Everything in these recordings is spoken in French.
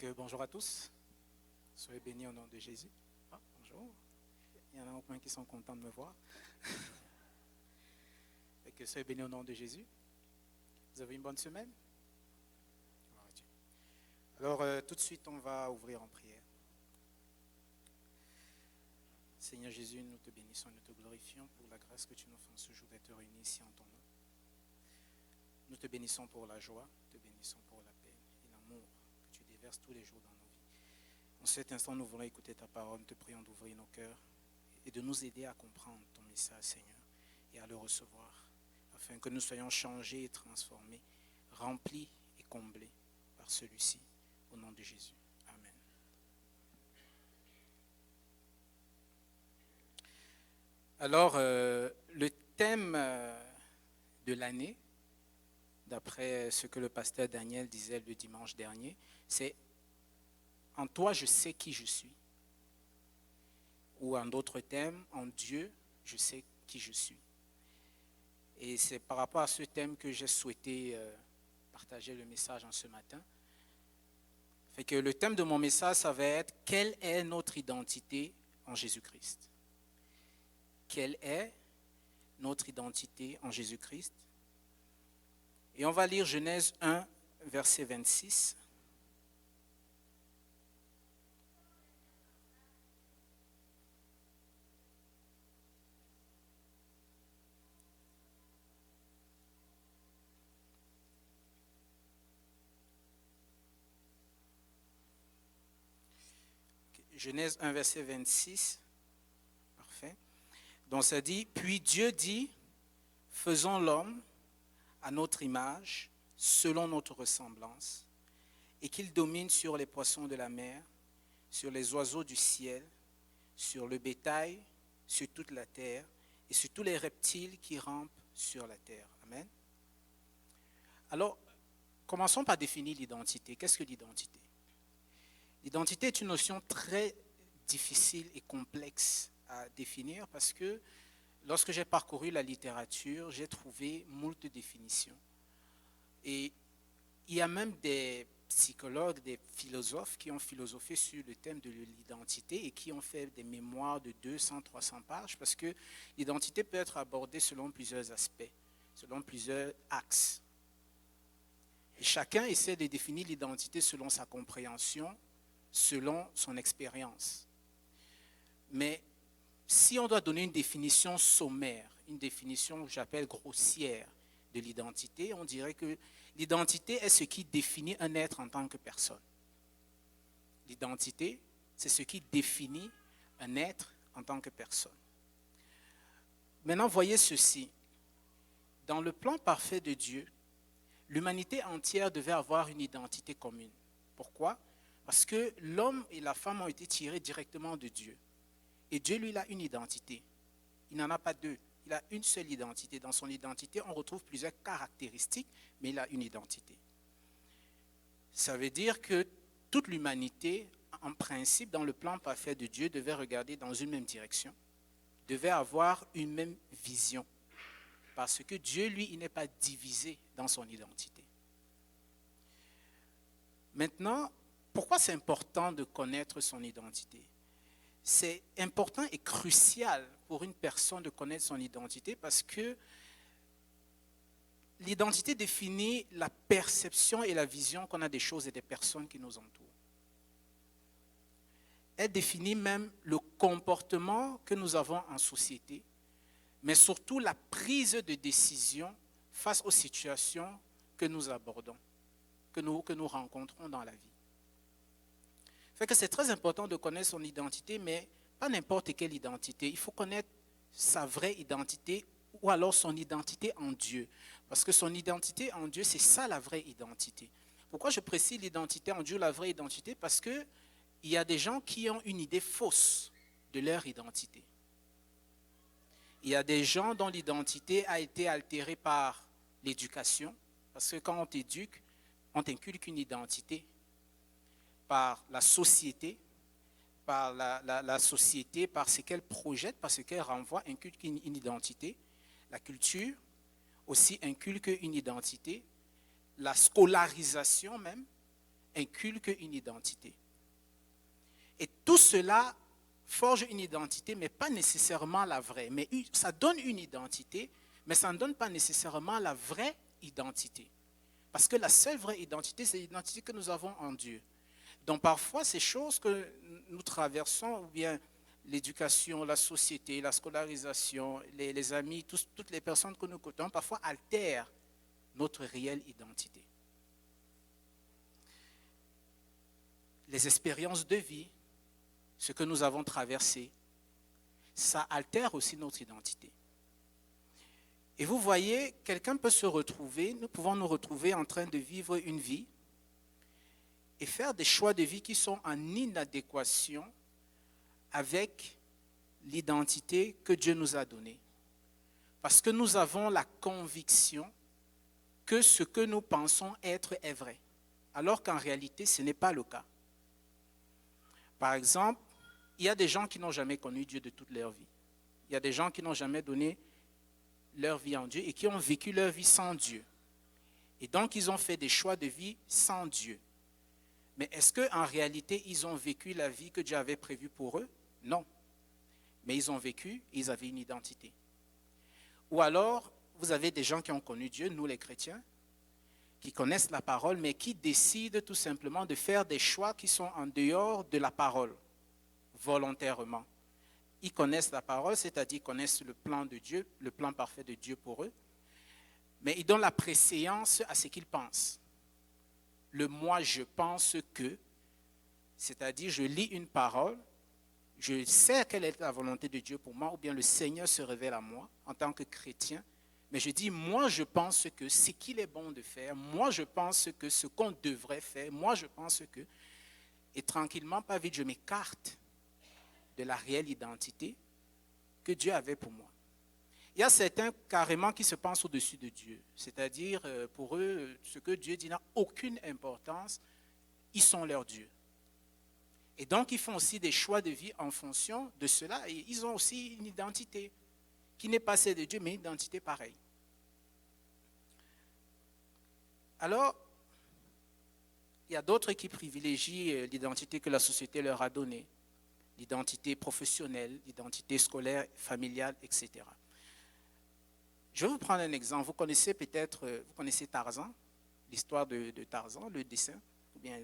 Bonjour à tous, soyez bénis au nom de Jésus. Ah, bonjour, il y en a au moins qui sont contents de me voir. Soyez bénis au nom de Jésus. Vous avez une bonne semaine? Gloire à Dieu. Alors, tout de suite, on va ouvrir en prière. Seigneur Jésus, nous te bénissons, nous te glorifions pour la grâce que tu nous fais ce jour d'être réunis ici en ton nom. Nous te bénissons pour la joie, nous te bénissons pour la paix et l'amour que tu déverses tous les jours dans nos vies. En cet instant, nous voulons écouter ta parole, nous te prions d'ouvrir nos cœurs et de nous aider à comprendre ton message, Seigneur, et à le recevoir, afin que nous soyons changés et transformés, remplis et comblés par celui-ci, au nom de Jésus. Amen. Alors, le thème de l'année, d'après ce que le pasteur Daniel disait le dimanche dernier, c'est « En toi, je sais qui je suis ». Ou en d'autres termes, « En Dieu, je sais qui je suis ». Et c'est par rapport à ce thème que j'ai souhaité partager le message en ce matin. Fait que le thème de mon message, ça va être « Quelle est notre identité en Jésus-Christ » ? Quelle est notre identité en Jésus-Christ ? Et on va lire Genèse 1, verset 26. Genèse 1, verset 26. Parfait. Donc ça dit, « Puis Dieu dit, faisons l'homme à notre image, selon notre ressemblance, et qu'il domine sur les poissons de la mer, sur les oiseaux du ciel, sur le bétail, sur toute la terre, et sur tous les reptiles qui rampent sur la terre. » Amen. Alors, commençons par définir l'identité. Qu'est-ce que l'identité ? L'identité est une notion très difficile et complexe à définir parce que lorsque j'ai parcouru la littérature, j'ai trouvé moult définitions. Et il y a même des psychologues, des philosophes qui ont philosophé sur le thème de l'identité et qui ont fait des mémoires de 200, 300 pages parce que l'identité peut être abordée selon plusieurs aspects, selon plusieurs axes. Et chacun essaie de définir l'identité selon sa compréhension, selon son expérience. Mais si on doit donner une définition sommaire, une définition que j'appelle grossière de l'identité, on dirait que l'identité est ce qui définit un être en tant que personne. L'identité, c'est ce qui définit un être en tant que personne. Maintenant, voyez ceci. Dans le plan parfait de Dieu, l'humanité entière devait avoir une identité commune. Pourquoi ? Parce que l'homme et la femme ont été tirés directement de Dieu. Et Dieu, lui, il a une identité. Il n'en a pas deux. Il a une seule identité. Dans son identité, on retrouve plusieurs caractéristiques, mais il a une identité. Ça veut dire que toute l'humanité, en principe, dans le plan parfait de Dieu, devait regarder dans une même direction, devait avoir une même vision. Parce que Dieu, lui, il n'est pas divisé dans son identité. Maintenant, pourquoi c'est important de connaître son identité ? C'est important et crucial pour une personne de connaître son identité parce que l'identité définit la perception et la vision qu'on a des choses et des personnes qui nous entourent. Elle définit même le comportement que nous avons en société, mais surtout la prise de décision face aux situations que nous abordons, que nous rencontrons dans la vie. Fait que c'est très important de connaître son identité, mais pas n'importe quelle identité. Il faut connaître sa vraie identité ou alors son identité en Dieu. Parce que son identité en Dieu, c'est ça la vraie identité. Pourquoi je précise l'identité en Dieu, la vraie identité ? Parce qu'il y a des gens qui ont une idée fausse de leur identité. Il y a des gens dont l'identité a été altérée par l'éducation. Parce que quand on t'éduque, on t'inculque une identité. Par la société, par société, par ce qu'elle projette, par ce qu'elle renvoie, inculque une identité. La culture aussi inculque une identité. La scolarisation même inculque une identité. Et tout cela forge une identité, mais pas nécessairement la vraie. Mais ça donne une identité, mais ça ne donne pas nécessairement la vraie identité. Parce que la seule vraie identité, c'est l'identité que nous avons en Dieu. Donc parfois, ces choses que nous traversons, ou bien l'éducation, la société, la scolarisation, les amis, toutes les personnes que nous côtoyons, parfois altèrent notre réelle identité. Les expériences de vie, ce que nous avons traversé, ça altère aussi notre identité. Et vous voyez, quelqu'un peut se retrouver, nous pouvons nous retrouver en train de vivre une vie et faire des choix de vie qui sont en inadéquation avec l'identité que Dieu nous a donnée. Parce que nous avons la conviction que ce que nous pensons être est vrai, alors qu'en réalité, ce n'est pas le cas. Par exemple, il y a des gens qui n'ont jamais connu Dieu de toute leur vie. Il y a des gens qui n'ont jamais donné leur vie en Dieu et qui ont vécu leur vie sans Dieu. Et donc, ils ont fait des choix de vie sans Dieu. Mais est-ce qu'en réalité, ils ont vécu la vie que Dieu avait prévue pour eux? Non. Mais ils ont vécu, ils avaient une identité. Ou alors, vous avez des gens qui ont connu Dieu, nous les chrétiens, qui connaissent la parole, mais qui décident tout simplement de faire des choix qui sont en dehors de la parole, volontairement. Ils connaissent la parole, c'est-à-dire connaissent le plan de Dieu, le plan parfait de Dieu pour eux, mais ils donnent la préséance à ce qu'ils pensent. Le moi, je pense que, c'est-à-dire je lis une parole, je sais quelle est la volonté de Dieu pour moi, ou bien le Seigneur se révèle à moi en tant que chrétien, mais je dis, moi je pense que ce qu'il est bon de faire, moi je pense que ce qu'on devrait faire, moi je pense que, et tranquillement, pas vite, je m'écarte de la réelle identité que Dieu avait pour moi. Il y a certains carrément qui se pensent au-dessus de Dieu, c'est-à-dire pour eux, ce que Dieu dit n'a aucune importance, ils sont leur Dieu. Et donc ils font aussi des choix de vie en fonction de cela, et ils ont aussi une identité qui n'est pas celle de Dieu, mais une identité pareille. Alors, il y a d'autres qui privilégient l'identité que la société leur a donnée, l'identité professionnelle, l'identité scolaire, familiale, etc. Je vais vous prendre un exemple. Vous connaissez peut-être, vous connaissez Tarzan, l'histoire de Tarzan, le dessin, ou bien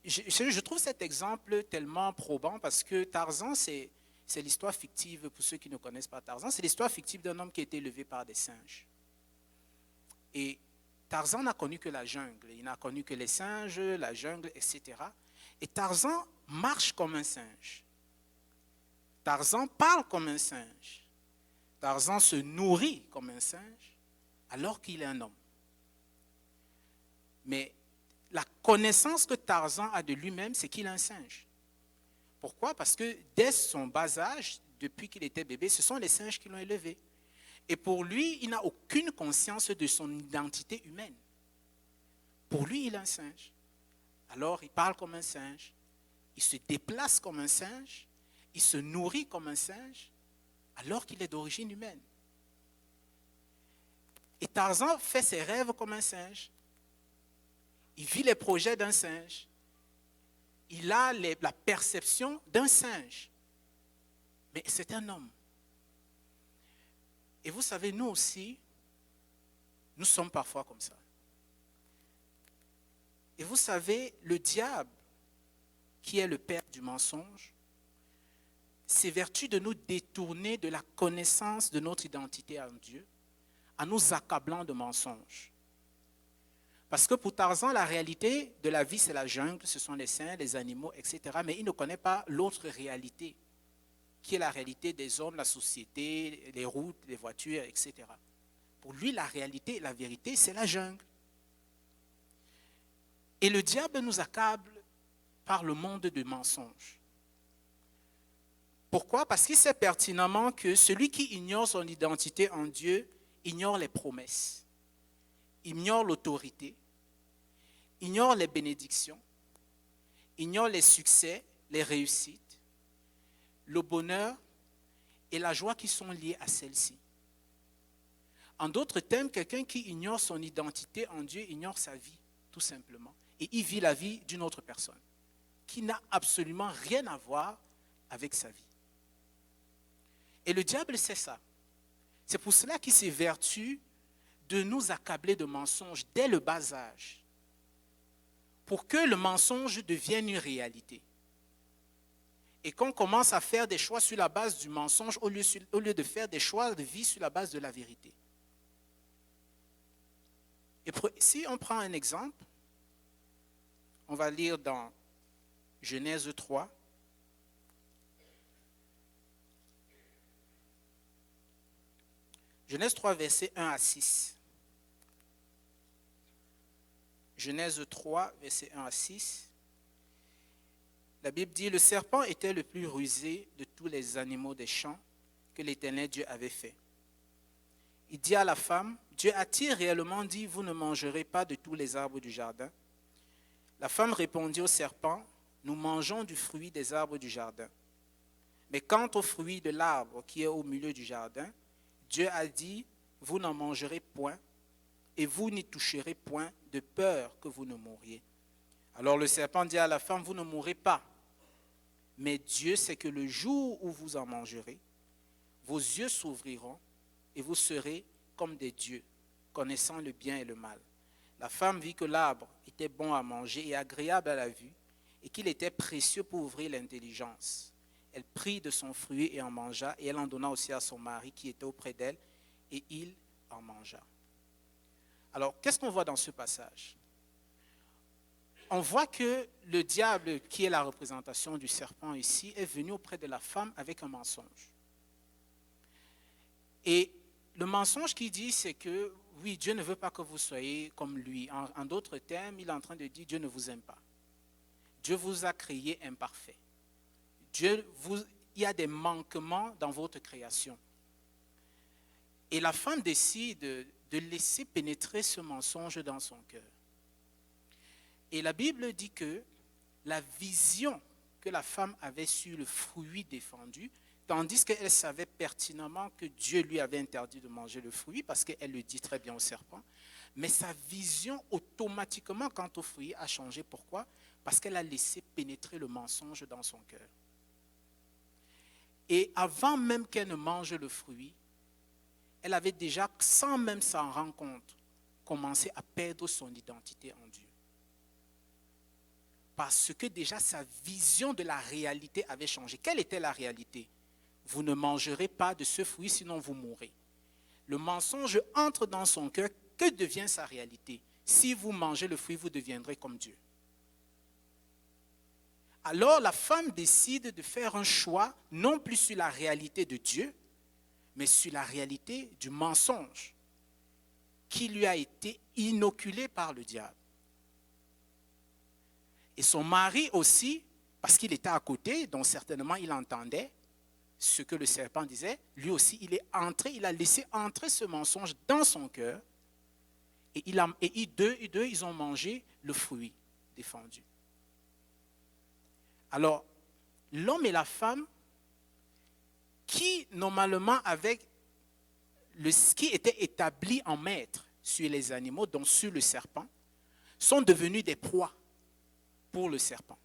je trouve cet exemple tellement probant parce que Tarzan, c'est l'histoire fictive, pour ceux qui ne connaissent pas Tarzan, c'est l'histoire fictive d'un homme qui a été élevé par des singes. Et Tarzan n'a connu que la jungle, il n'a connu que les singes, la jungle, etc. Et Tarzan marche comme un singe. Tarzan parle comme un singe. Tarzan se nourrit comme un singe alors qu'il est un homme. Mais la connaissance que Tarzan a de lui-même, c'est qu'il est un singe. Pourquoi? Parce que dès son bas âge, depuis qu'il était bébé, ce sont les singes qui l'ont élevé. Et pour lui, il n'a aucune conscience de son identité humaine. Pour lui, il est un singe. Alors, il parle comme un singe, il se déplace comme un singe, il se nourrit comme un singe, alors qu'il est d'origine humaine. Et Tarzan fait ses rêves comme un singe. Il vit les projets d'un singe. Il a la perception d'un singe. Mais c'est un homme. Et vous savez, nous aussi, nous sommes parfois comme ça. Et vous savez, le diable, qui est le père du mensonge, s'évertue de nous détourner de la connaissance de notre identité en Dieu, en nous accablant de mensonges. Parce que pour Tarzan, la réalité de la vie, c'est la jungle, ce sont les singes, les animaux, etc. Mais il ne connaît pas l'autre réalité, qui est la réalité des hommes, la société, les routes, les voitures, etc. Pour lui, la réalité, la vérité, c'est la jungle. Et le diable nous accable par le monde de mensonges. Pourquoi? Parce qu'il sait pertinemment que celui qui ignore son identité en Dieu ignore les promesses, ignore l'autorité, ignore les bénédictions, ignore les succès, les réussites, le bonheur et la joie qui sont liés à celle-ci. En d'autres termes, quelqu'un qui ignore son identité en Dieu ignore sa vie. tout simplement. Et il vit la vie d'une autre personne qui n'a absolument rien à voir avec sa vie. Et le diable sait ça. C'est pour cela qu'il s'évertue de nous accabler de mensonges dès le bas âge, pour que le mensonge devienne une réalité. Et qu'on commence à faire des choix sur la base du mensonge au lieu de faire des choix de vie sur la base de la vérité. Et si on prend un exemple, on va lire dans Genèse 3. Genèse 3, versets 1 à 6. Genèse 3, versets 1 à 6. La Bible dit, « Le serpent était le plus rusé de tous les animaux des champs que l'Éternel Dieu avait fait. Il dit à la femme, « Dieu a-t-il réellement dit, vous ne mangerez pas de tous les arbres du jardin ?» La femme répondit au serpent, « Nous mangeons du fruit des arbres du jardin. Mais quant au fruit de l'arbre qui est au milieu du jardin, Dieu a dit, vous n'en mangerez point, et vous n'y toucherez point, de peur que vous ne mouriez. » Alors le serpent dit à la femme, « Vous ne mourrez pas. Mais Dieu sait que le jour où vous en mangerez, vos yeux s'ouvriront et vous serez comme des dieux, connaissant le bien et le mal. » La femme vit que l'arbre était bon à manger et agréable à la vue, et qu'il était précieux pour ouvrir l'intelligence. Elle prit de son fruit et en mangea, et elle en donna aussi à son mari qui était auprès d'elle, et il en mangea. Alors, qu'est-ce qu'on voit dans ce passage? On voit que le diable, qui est la représentation du serpent ici, est venu auprès de la femme avec un mensonge. Et le mensonge qu'il dit, c'est que, oui, Dieu ne veut pas que vous soyez comme lui. En d'autres termes, il est en train de dire, Dieu ne vous aime pas. Dieu vous a créé imparfait. Il y a des manquements dans votre création. Et la femme décide de laisser pénétrer ce mensonge dans son cœur. Et la Bible dit que la vision que la femme avait sur le fruit défendu, tandis qu'elle savait pertinemment que Dieu lui avait interdit de manger le fruit, parce qu'elle le dit très bien au serpent, mais sa vision automatiquement quant au fruit a changé. Pourquoi? Parce qu'elle a laissé pénétrer le mensonge dans son cœur. Et avant même qu'elle ne mange le fruit, elle avait déjà, sans même s'en rendre compte, commencé à perdre son identité en Dieu. Parce que déjà sa vision de la réalité avait changé. Quelle était la réalité? Vous ne mangerez pas de ce fruit, sinon vous mourrez. Le mensonge entre dans son cœur. Que devient sa réalité? Si vous mangez le fruit, vous deviendrez comme Dieu. Alors la femme décide de faire un choix, non plus sur la réalité de Dieu, mais sur la réalité du mensonge qui lui a été inoculé par le diable. Et son mari aussi, parce qu'il était à côté, donc certainement il entendait ce que le serpent disait, lui aussi il a laissé entrer ce mensonge dans son cœur, et ils ont mangé le fruit défendu. Alors, l'homme et la femme, qui normalement qui étaient établis en maître sur les animaux, donc sur le serpent, sont devenus des proies pour le serpent.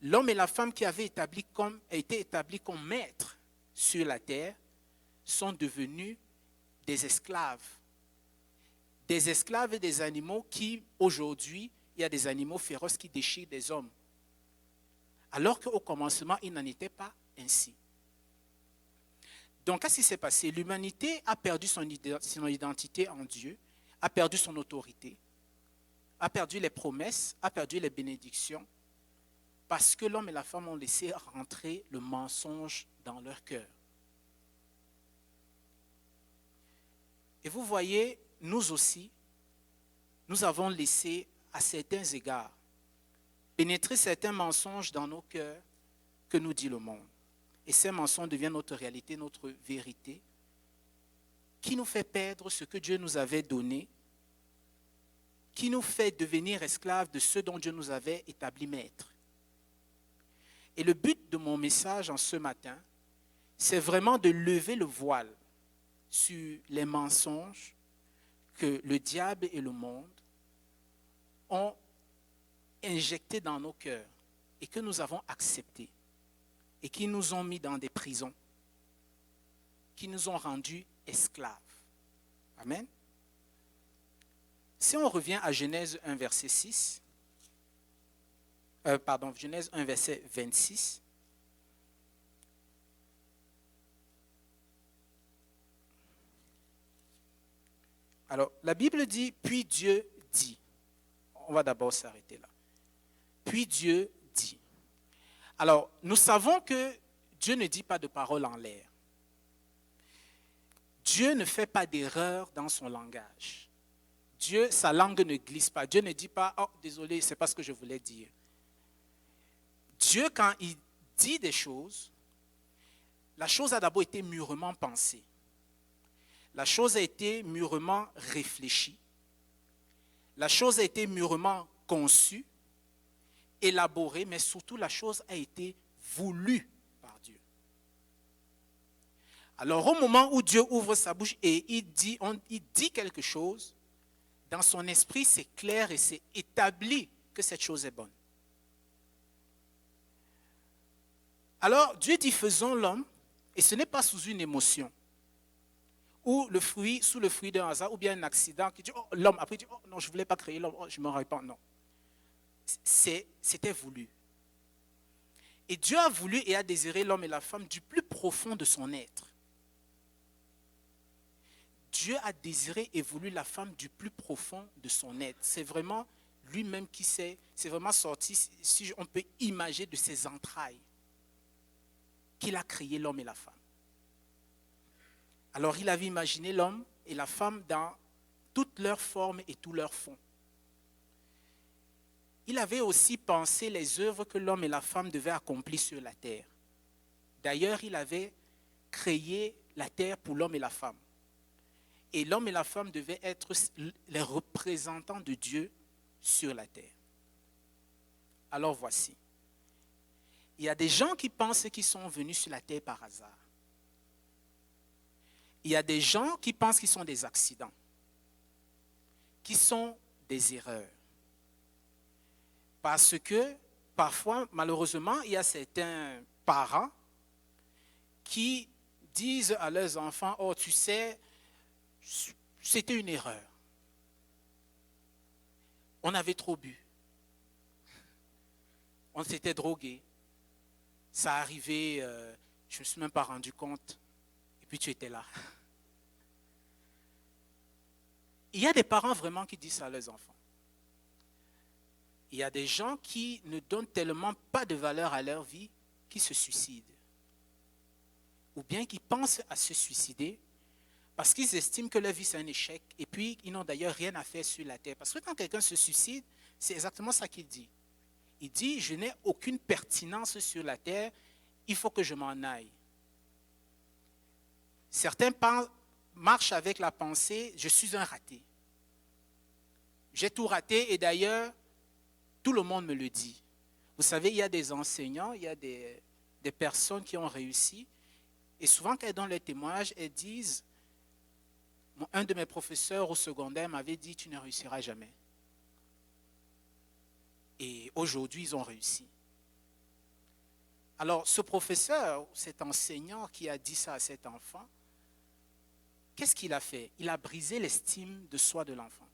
L'homme et la femme qui avaient été établis comme maîtres sur la terre sont devenus des esclaves. Des esclaves et des animaux qui, aujourd'hui, il y a des animaux féroces qui déchirent des hommes. Alors qu'au commencement, il n'en était pas ainsi. Donc, qu'est-ce qui s'est passé? L'humanité a perdu son identité en Dieu, a perdu son autorité, a perdu les promesses, a perdu les bénédictions, parce que l'homme et la femme ont laissé rentrer le mensonge dans leur cœur. Et vous voyez, nous aussi, nous avons laissé à certains égards pénétrer certains mensonges dans nos cœurs que nous dit le monde. Et ces mensonges deviennent notre réalité, notre vérité, qui nous fait perdre ce que Dieu nous avait donné, qui nous fait devenir esclaves de ce dont Dieu nous avait établi maîtres. Et le but de mon message en ce matin, c'est vraiment de lever le voile sur les mensonges que le diable et le monde ont injecté dans nos cœurs et que nous avons accepté et qui nous ont mis dans des prisons, qui nous ont rendus esclaves. Amen. Si on revient à Genèse 1, verset 6, Genèse 1, verset 26, alors, la Bible dit, puis Dieu dit. On va d'abord s'arrêter là. Puis Dieu dit. Alors, nous savons que Dieu ne dit pas de paroles en l'air. Dieu ne fait pas d'erreur dans son langage. Dieu, sa langue ne glisse pas. Dieu ne dit pas, oh, désolé, ce n'est pas ce que je voulais dire. Dieu, quand il dit des choses, la chose a d'abord été mûrement pensée. La chose a été mûrement réfléchie. La chose a été mûrement conçue, élaborée, mais surtout la chose a été voulue par Dieu. Alors au moment où Dieu ouvre sa bouche et il dit quelque chose, dans son esprit c'est clair et c'est établi que cette chose est bonne. Alors Dieu dit faisons l'homme, et ce n'est pas sous une émotion. Ou sous le fruit d'un hasard, ou bien un accident qui dit, oh, l'homme, après il dit, oh non, je ne voulais pas créer l'homme, oh, je ne me répands, non. C'était voulu. Et Dieu a voulu et a désiré l'homme et la femme du plus profond de son être. Dieu a désiré et voulu la femme du plus profond de son être. C'est vraiment lui-même qui c'est vraiment sorti, si on peut imaginer, de ses entrailles, qu'il a créé l'homme et la femme. Alors il avait imaginé l'homme et la femme dans toutes leurs formes et tous leurs fonds. Il avait aussi pensé les œuvres que l'homme et la femme devaient accomplir sur la terre. D'ailleurs, il avait créé la terre pour l'homme et la femme. Et l'homme et la femme devaient être les représentants de Dieu sur la terre. Alors voici. Il y a des gens qui pensent qu'ils sont venus sur la terre par hasard. Il y a des gens qui pensent qu'ils sont des accidents, qui sont des erreurs. Parce que parfois, malheureusement, il y a certains parents qui disent à leurs enfants, oh tu sais, c'était une erreur. On avait trop bu. On s'était drogué. Ça arrivait, je ne me suis même pas rendu compte. Et puis tu étais là. Il y a des parents vraiment qui disent ça à leurs enfants. Il y a des gens qui ne donnent tellement pas de valeur à leur vie qui se suicident. Ou bien qui pensent à se suicider parce qu'ils estiment que leur vie c'est un échec et puis ils n'ont d'ailleurs rien à faire sur la terre. Parce que quand quelqu'un se suicide, c'est exactement ça qu'il dit. Il dit, je n'ai aucune pertinence sur la terre, il faut que je m'en aille. Certains marchent avec la pensée, je suis un raté. J'ai tout raté et d'ailleurs, tout le monde me le dit. Vous savez, il y a des enseignants, il y a des personnes qui ont réussi. Et souvent, quand elles donnent les témoignages, elles disent, un de mes professeurs au secondaire m'avait dit, tu ne réussiras jamais. Et aujourd'hui, ils ont réussi. Alors, ce professeur, cet enseignant qui a dit ça à cet enfant, qu'est-ce qu'il a fait? Il a brisé l'estime de soi de l'enfant.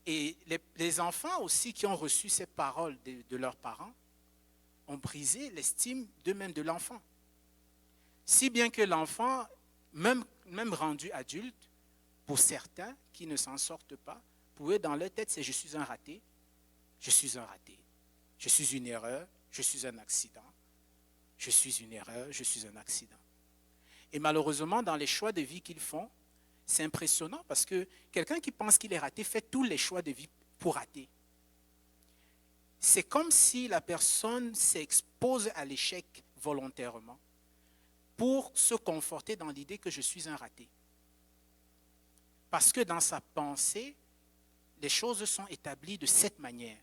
Et les enfants aussi qui ont reçu ces paroles de leurs parents ont brisé l'estime d'eux-mêmes de l'enfant. Si bien que l'enfant, même rendu adulte, pour certains qui ne s'en sortent pas, pour eux dans leur tête c'est je suis un raté, je suis un raté, je suis une erreur, je suis un accident, je suis une erreur, je suis un accident. Et malheureusement dans les choix de vie qu'ils font, c'est impressionnant parce que quelqu'un qui pense qu'il est raté fait tous les choix de vie pour rater. C'est comme si la personne s'expose à l'échec volontairement pour se conforter dans l'idée que je suis un raté. Parce que dans sa pensée, les choses sont établies de cette manière.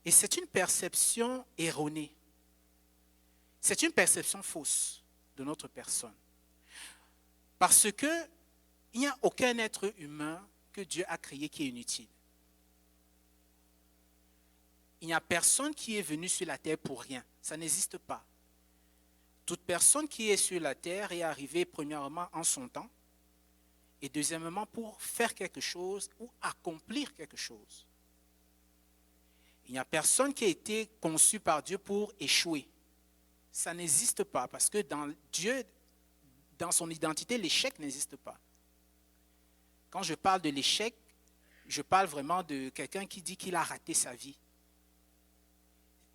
Et c'est une perception erronée. C'est une perception fausse de notre personne. Parce que il n'y a aucun être humain que Dieu a créé qui est inutile. Il n'y a personne qui est venu sur la terre pour rien. Ça n'existe pas. Toute personne qui est sur la terre est arrivée premièrement en son temps et deuxièmement pour faire quelque chose ou accomplir quelque chose. Il n'y a personne qui a été conçu par Dieu pour échouer. Ça n'existe pas parce que dans Dieu, dans son identité, l'échec n'existe pas. Quand je parle de l'échec, je parle vraiment de quelqu'un qui dit qu'il a raté sa vie.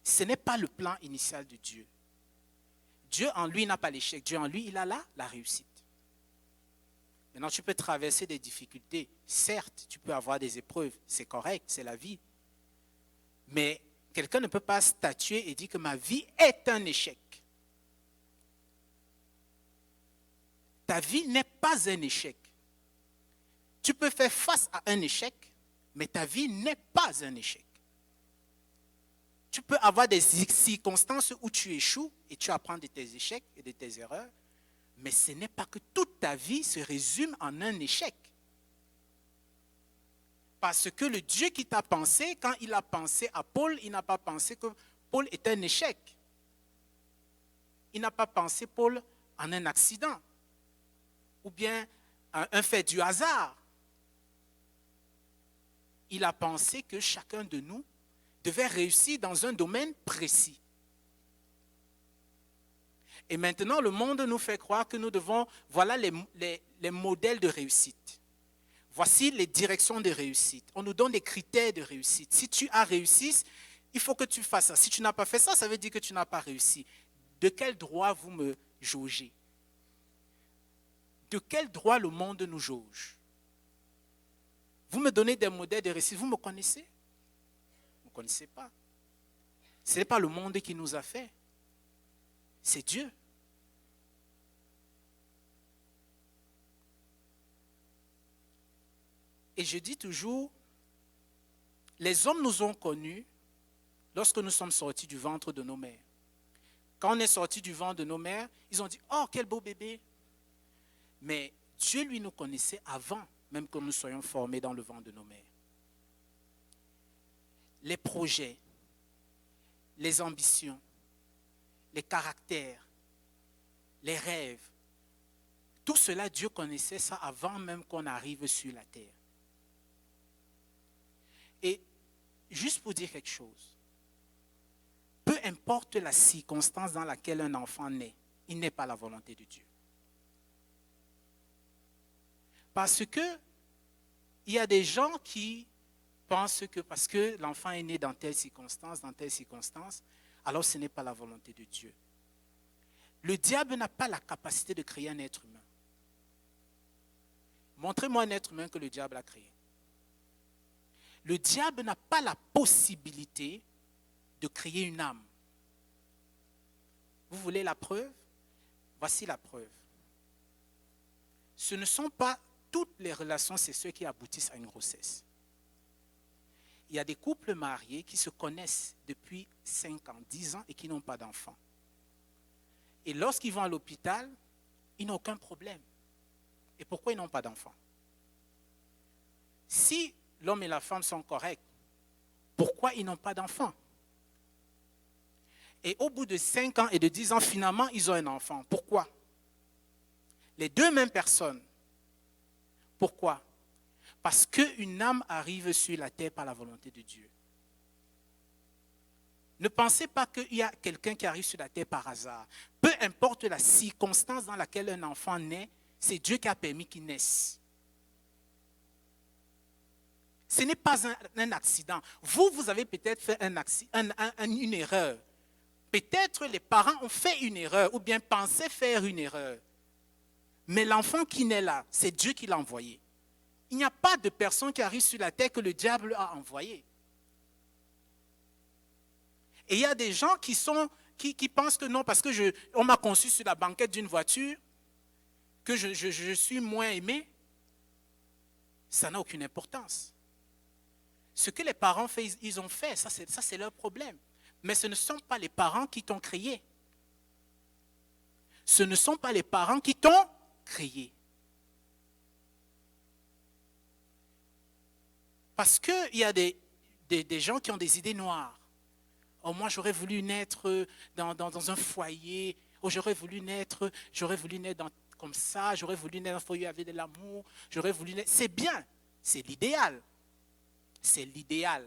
Ce n'est pas le plan initial de Dieu. Dieu en lui n'a pas l'échec. Dieu en lui, il a la réussite. Maintenant, tu peux traverser des difficultés. Certes, tu peux avoir des épreuves. C'est correct, c'est la vie. Mais quelqu'un ne peut pas statuer et dire que ma vie est un échec. Ta vie n'est pas un échec. Tu peux faire face à un échec, mais ta vie n'est pas un échec. Tu peux avoir des circonstances où tu échoues et tu apprends de tes échecs et de tes erreurs, mais ce n'est pas que toute ta vie se résume en un échec. Parce que le Dieu qui t'a pensé, quand il a pensé à Paul, il n'a pas pensé que Paul est un échec. Il n'a pas pensé Paul en un accident ou bien un fait du hasard. Il a pensé que chacun de nous devait réussir dans un domaine précis. Et maintenant, le monde nous fait croire que nous devons, voilà les modèles de réussite. Voici les directions de réussite. On nous donne des critères de réussite. Si tu as réussi, il faut que tu fasses ça. Si tu n'as pas fait ça, ça veut dire que tu n'as pas réussi. De quel droit vous me jaugez? De quel droit le monde nous jauge? Vous me donnez des modèles de réussite. Vous me connaissez? Vous ne me connaissez pas. Ce n'est pas le monde qui nous a fait. C'est Dieu. Et je dis toujours, les hommes nous ont connus lorsque nous sommes sortis du ventre de nos mères. Quand on est sortis du ventre de nos mères, ils ont dit, oh, quel beau bébé. Mais Dieu, lui, nous connaissait avant même que nous soyons formés dans le ventre de nos mères. Les projets, les ambitions, les caractères, les rêves, tout cela, Dieu connaissait ça avant même qu'on arrive sur la terre. Et juste pour dire quelque chose, peu importe la circonstance dans laquelle un enfant naît, il n'est pas la volonté de Dieu. Parce que il y a des gens qui pensent que parce que l'enfant est né dans telle circonstance, alors ce n'est pas la volonté de Dieu. Le diable n'a pas la capacité de créer un être humain. Montrez-moi un être humain que le diable a créé. Le diable n'a pas la possibilité de créer une âme. Vous voulez la preuve? Voici la preuve. Ce ne sont pas toutes les relations sexuelles qui aboutissent à une grossesse. Il y a des couples mariés qui se connaissent depuis 5 ans, 10 ans et qui n'ont pas d'enfants. Et lorsqu'ils vont à l'hôpital, ils n'ont aucun problème. Et pourquoi ils n'ont pas d'enfants? Si l'homme et la femme sont corrects, pourquoi ils n'ont pas d'enfants? Et au bout de 5 ans et de 10 ans, finalement, ils ont un enfant. Pourquoi? Les deux mêmes personnes. Pourquoi? Parce qu'une âme arrive sur la terre par la volonté de Dieu. Ne pensez pas qu'il y a quelqu'un qui arrive sur la terre par hasard. Peu importe la circonstance dans laquelle un enfant naît, c'est Dieu qui a permis qu'il naisse. Ce n'est pas un accident. Vous avez peut-être fait une erreur. Peut-être les parents ont fait une erreur ou bien pensaient faire une erreur. Mais l'enfant qui naît là, c'est Dieu qui l'a envoyé. Il n'y a pas de personne qui arrive sur la terre que le diable a envoyé. Et il y a des gens qui pensent que non, parce que on m'a conçu sur la banquette d'une voiture, que je suis moins aimé. Ça n'a aucune importance. Ce que les parents font, ils ont fait, ça c'est leur problème. Mais ce ne sont pas les parents qui t'ont créé. Ce ne sont pas les parents qui t'ont créé. Parce qu'il y a des gens qui ont des idées noires. Oh, moi, j'aurais voulu naître dans un foyer. Oh, j'aurais voulu naître comme ça. J'aurais voulu naître dans un foyer avec de l'amour. J'aurais voulu naître. C'est bien. C'est l'idéal. C'est l'idéal.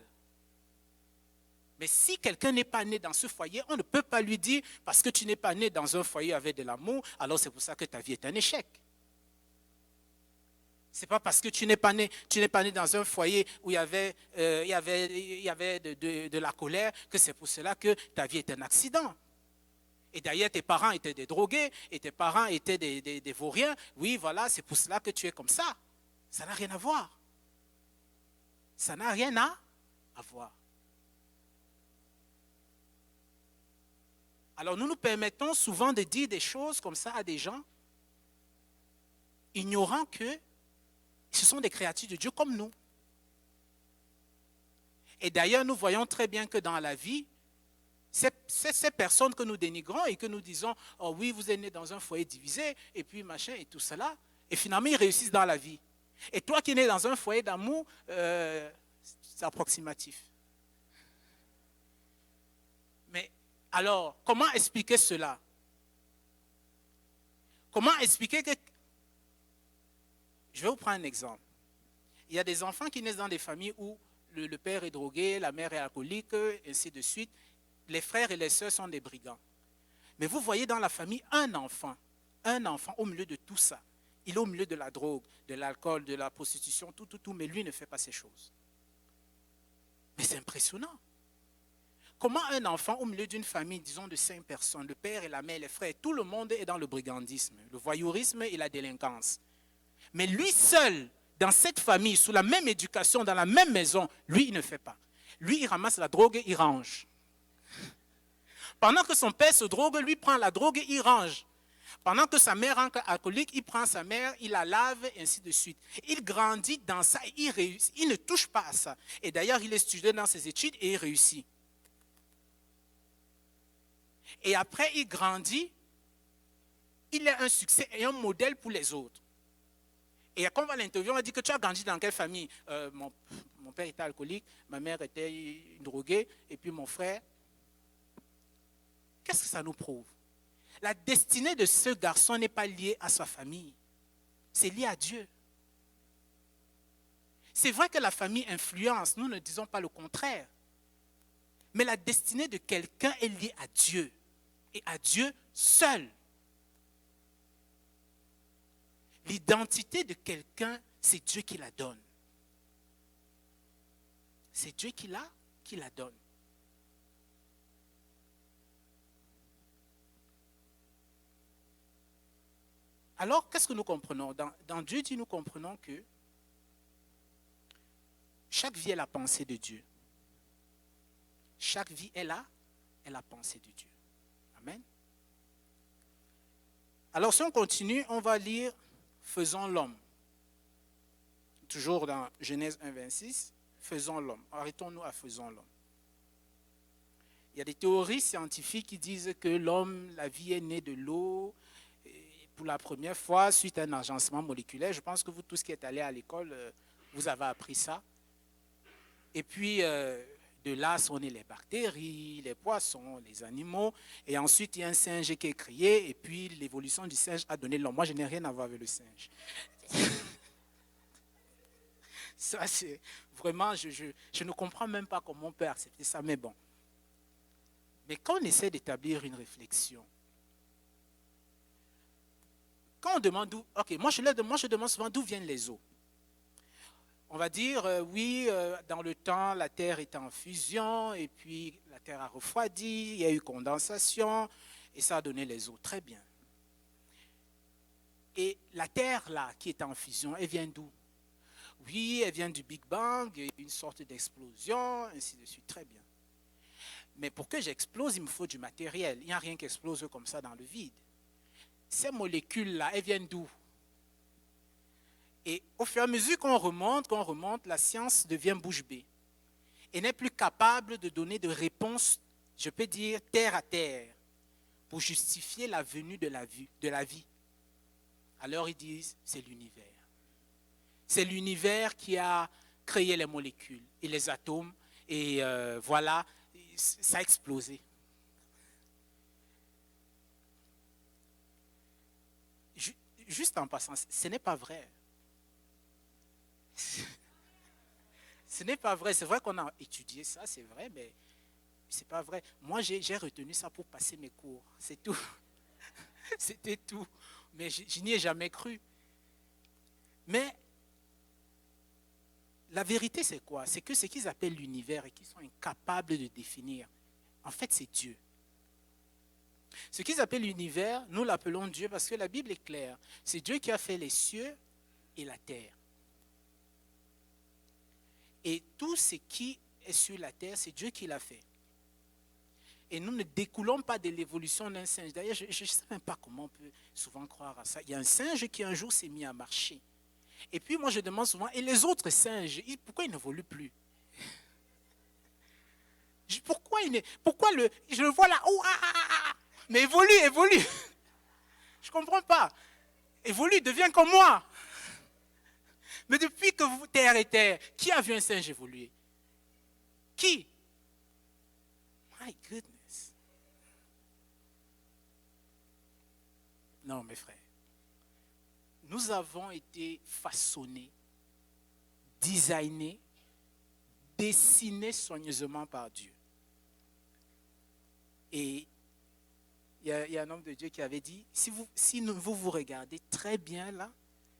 Mais si quelqu'un n'est pas né dans ce foyer, on ne peut pas lui dire, parce que tu n'es pas né dans un foyer avec de l'amour, alors c'est pour ça que ta vie est un échec. Ce n'est pas parce que tu n'es pas né dans un foyer où il y avait de la colère que c'est pour cela que ta vie est un accident. Et d'ailleurs, tes parents étaient des drogués et tes parents étaient des vauriens. Oui, voilà, c'est pour cela que tu es comme ça. Ça n'a rien à voir. Ça n'a rien à voir. Alors nous nous permettons souvent de dire des choses comme ça à des gens, ignorant que ce sont des créatures de Dieu comme nous. Et d'ailleurs, nous voyons très bien que dans la vie, ces personnes que nous dénigrons et que nous disons, oh oui, vous êtes nés dans un foyer divisé, et puis machin et tout cela, et finalement ils réussissent dans la vie. Et toi qui es né dans un foyer d'amour, c'est approximatif. Mais alors, comment expliquer cela? Comment expliquer que... Je vais vous prendre un exemple. Il y a des enfants qui naissent dans des familles où le père est drogué, la mère est alcoolique, ainsi de suite. Les frères et les sœurs sont des brigands. Mais vous voyez dans la famille un enfant au milieu de tout ça. Il est au milieu de la drogue, de l'alcool, de la prostitution, tout, mais lui ne fait pas ces choses. Mais c'est impressionnant. Comment un enfant au milieu d'une famille, disons de 5 personnes, le père et la mère, les frères, tout le monde est dans le brigandisme, le voyourisme et la délinquance. Mais lui seul, dans cette famille, sous la même éducation, dans la même maison, lui, il ne fait pas. Lui, il ramasse la drogue et il range. Pendant que son père se drogue, lui prend la drogue et il range. Pendant que sa mère est alcoolique, il prend sa mère, il la lave, et ainsi de suite. Il grandit dans ça et il réussit. Il ne touche pas à ça. Et d'ailleurs, il est étudiant dans ses études et il réussit. Et après, il grandit, il a un succès et un modèle pour les autres. Et quand on va à l'interview, on va dire que tu as grandi dans quelle famille? Mon père était alcoolique, ma mère était une droguée, et puis mon frère. Qu'est-ce que ça nous prouve? La destinée de ce garçon n'est pas liée à sa famille. C'est lié à Dieu. C'est vrai que la famille influence, nous ne disons pas le contraire. Mais la destinée de quelqu'un est liée à Dieu. Et à Dieu seul. L'identité de quelqu'un, c'est Dieu qui la donne. C'est Dieu qui la donne. Alors, qu'est-ce que nous comprenons? Dans Dieu dit, nous comprenons que chaque vie est la pensée de Dieu. Chaque vie est la pensée de Dieu. Amen. Alors, si on continue, on va lire « Faisons l'homme ». Toujours dans Genèse 1, 26, « Faisons l'homme ». Arrêtons-nous à « Faisons l'homme ». Il y a des théories scientifiques qui disent que l'homme, la vie est née de l'eau, pour la première fois, suite à un agencement moléculaire. Je pense que vous tous qui êtes allés à l'école, vous avez appris ça. Et puis, de là sont nées les bactéries, les poissons, les animaux. Et ensuite, il y a un singe qui est créé. Et puis, l'évolution du singe a donné l'homme. Moi, je n'ai rien à voir avec le singe. Ça, c'est vraiment, je ne comprends même pas comment on peut accepter ça. Mais bon. Mais quand on essaie d'établir une réflexion, quand on demande d'où, ok, moi je demande souvent d'où viennent les eaux. On va dire, oui, dans le temps, la Terre était en fusion, et puis la Terre a refroidi, il y a eu condensation, et ça a donné les eaux. Très bien. Et la Terre, là, qui est en fusion, elle vient d'où? Oui, elle vient du Big Bang, une sorte d'explosion, ainsi de suite. Très bien. Mais pour que j'explose, il me faut du matériel. Il n'y a rien qui explose comme ça dans le vide. Ces molécules-là, elles viennent d'où? Et au fur et à mesure qu'on remonte, la science devient bouche bée. Et n'est plus capable de donner de réponses, je peux dire, terre à terre, pour justifier la venue de la vie. Alors ils disent, c'est l'univers. C'est l'univers qui a créé les molécules et les atomes, et voilà, ça a explosé. Juste en passant, ce n'est pas vrai. Ce n'est pas vrai. C'est vrai qu'on a étudié ça, c'est vrai, mais c'est pas vrai. Moi, j'ai retenu ça pour passer mes cours. C'est tout. C'était tout. Mais je n'y ai jamais cru. Mais la vérité, c'est quoi? C'est que ce qu'ils appellent l'univers et qu'ils sont incapables de définir, en fait, c'est Dieu. Ce qu'ils appellent l'univers, nous l'appelons Dieu parce que la Bible est claire. C'est Dieu qui a fait les cieux et la terre. Et tout ce qui est sur la terre, c'est Dieu qui l'a fait. Et nous ne découlons pas de l'évolution d'un singe. D'ailleurs, je ne sais même pas comment on peut souvent croire à ça. Il y a un singe qui un jour s'est mis à marcher. Et puis moi, je demande souvent, et les autres singes, pourquoi ils n'évoluent plus? Pourquoi je le vois là, oh, mais évolue. Je ne comprends pas. Évolue, deviens comme moi. Mais depuis que vous, terre et terre, qui a vu un singe évoluer? Qui? My goodness. Non, mes frères. Nous avons été façonnés, designés, dessinés soigneusement par Dieu. Et il y a un homme de Dieu qui avait dit, si vous regardez très bien là,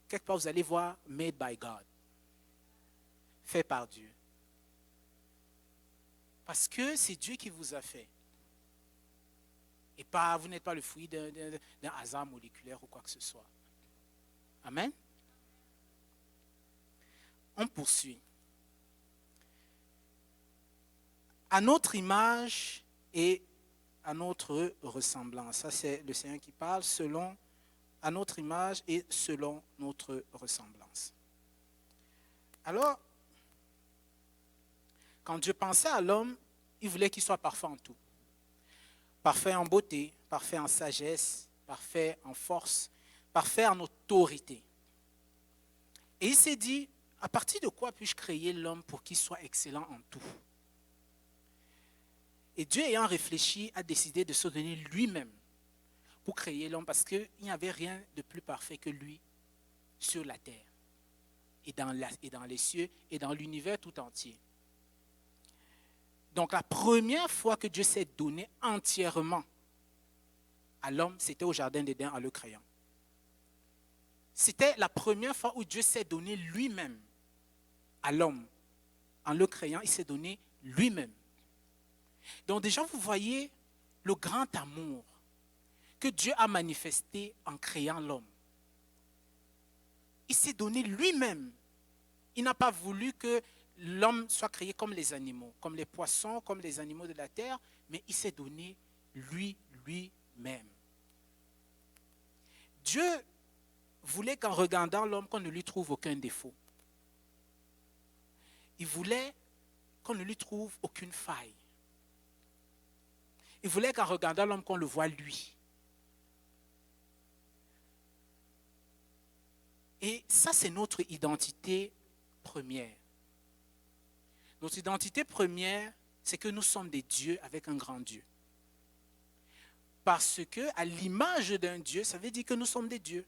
quelque part vous allez voir made by God, fait par Dieu. Parce que c'est Dieu qui vous a fait. Et pas, vous n'êtes pas le fruit d'un hasard moléculaire ou quoi que ce soit. Amen. On poursuit. À notre image et à notre ressemblance. Ça, c'est le Seigneur qui parle, selon à notre image et selon notre ressemblance. Alors, quand Dieu pensait à l'homme, il voulait qu'il soit parfait en tout. Parfait en beauté, parfait en sagesse, parfait en force, parfait en autorité. Et il s'est dit, à partir de quoi puis-je créer l'homme pour qu'il soit excellent en tout? Et Dieu ayant réfléchi a décidé de se donner lui-même pour créer l'homme parce qu'il n'y avait rien de plus parfait que lui sur la terre et dans les cieux et dans l'univers tout entier. Donc la première fois que Dieu s'est donné entièrement à l'homme, c'était au jardin d'Éden en le créant. C'était la première fois où Dieu s'est donné lui-même à l'homme. En le créant, il s'est donné lui-même. Donc déjà, vous voyez le grand amour que Dieu a manifesté en créant l'homme. Il s'est donné lui-même. Il n'a pas voulu que l'homme soit créé comme les animaux, comme les poissons, comme les animaux de la terre, mais il s'est donné lui-même. Dieu voulait qu'en regardant l'homme, qu'on ne lui trouve aucun défaut. Il voulait qu'on ne lui trouve aucune faille. Il voulait qu'en regardant l'homme, qu'on le voie lui. Et ça, c'est notre identité première. Notre identité première, c'est que nous sommes des dieux avec un grand Dieu. Parce que à l'image d'un Dieu, ça veut dire que nous sommes des dieux.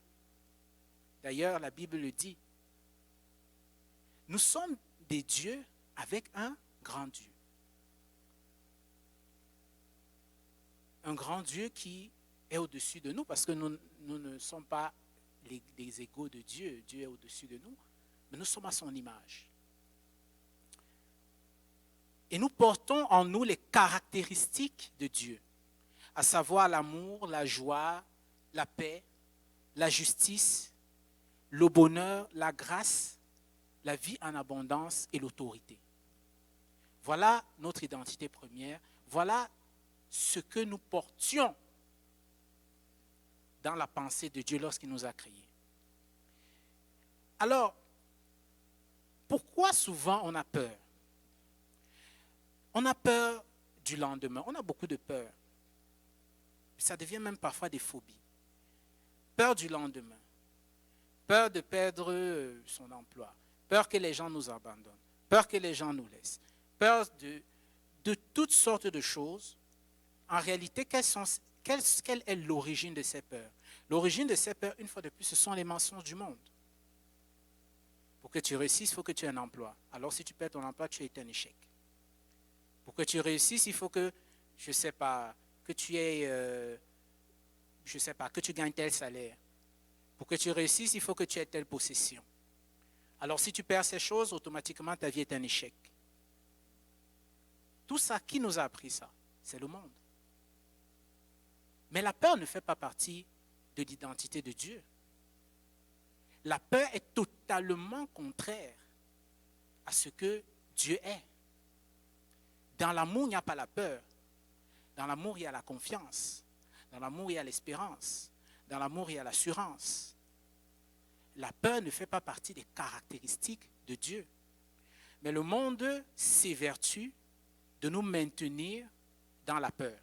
D'ailleurs, la Bible le dit. Nous sommes des dieux avec un grand Dieu. Un grand Dieu qui est au-dessus de nous, parce que nous ne sommes pas les égaux de Dieu. Dieu est au-dessus de nous, mais nous sommes à son image. Et nous portons en nous les caractéristiques de Dieu, à savoir l'amour, la joie, la paix, la justice, le bonheur, la grâce, la vie en abondance et l'autorité. Voilà notre identité première. Voilà ce que nous portions dans la pensée de Dieu lorsqu'il nous a créés. Alors, pourquoi souvent on a peur? On a peur du lendemain. On a beaucoup de peur. Ça devient même parfois des phobies. Peur du lendemain. Peur de perdre son emploi. Peur que les gens nous abandonnent. Peur que les gens nous laissent. Peur de toutes sortes de choses. En réalité, quelle est l'origine de ces peurs? L'origine de ces peurs, une fois de plus, ce sont les mensonges du monde. Pour que tu réussisses, il faut que tu aies un emploi. Alors si tu perds ton emploi, tu es un échec. Pour que tu réussisses, il faut que, je ne sais pas, que tu aies, je sais pas, que tu gagnes tel salaire. Pour que tu réussisses, il faut que tu aies telle possession. Alors si tu perds ces choses, automatiquement ta vie est un échec. Tout ça, qui nous a appris ça? C'est le monde. Mais la peur ne fait pas partie de l'identité de Dieu. La peur est totalement contraire à ce que Dieu est. Dans l'amour, il n'y a pas la peur. Dans l'amour, il y a la confiance. Dans l'amour, il y a l'espérance. Dans l'amour, il y a l'assurance. La peur ne fait pas partie des caractéristiques de Dieu. Mais le monde s'évertue de nous maintenir dans la peur.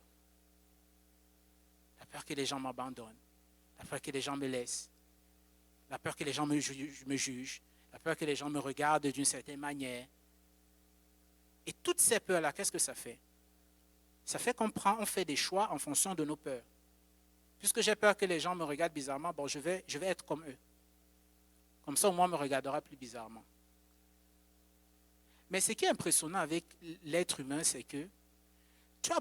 La peur que les gens m'abandonnent. La peur que les gens me laissent. La peur que les gens me jugent. La peur que les gens me regardent d'une certaine manière. Et toutes ces peurs-là, qu'est-ce que ça fait? Ça fait on fait des choix en fonction de nos peurs. Puisque j'ai peur que les gens me regardent bizarrement, bon, je vais être comme eux. Comme ça, au moins, on me regardera plus bizarrement. Mais ce qui est impressionnant avec l'être humain, c'est que tu as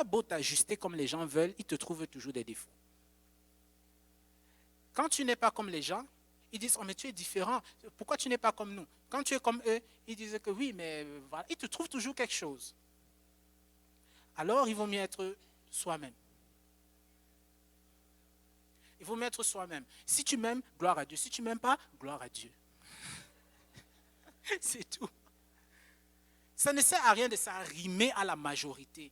beau t'ajuster comme les gens veulent, ils te trouvent toujours des défauts. Quand tu n'es pas comme les gens, ils disent, oh mais tu es différent, pourquoi tu n'es pas comme nous? Quand tu es comme eux, ils disent que oui, mais voilà, ils te trouvent toujours quelque chose. Alors, il vaut mieux être soi-même. Il vaut mieux être soi-même. Si tu m'aimes, gloire à Dieu. Si tu ne m'aimes pas, gloire à Dieu. C'est tout. Ça ne sert à rien de s'arrimer à la majorité.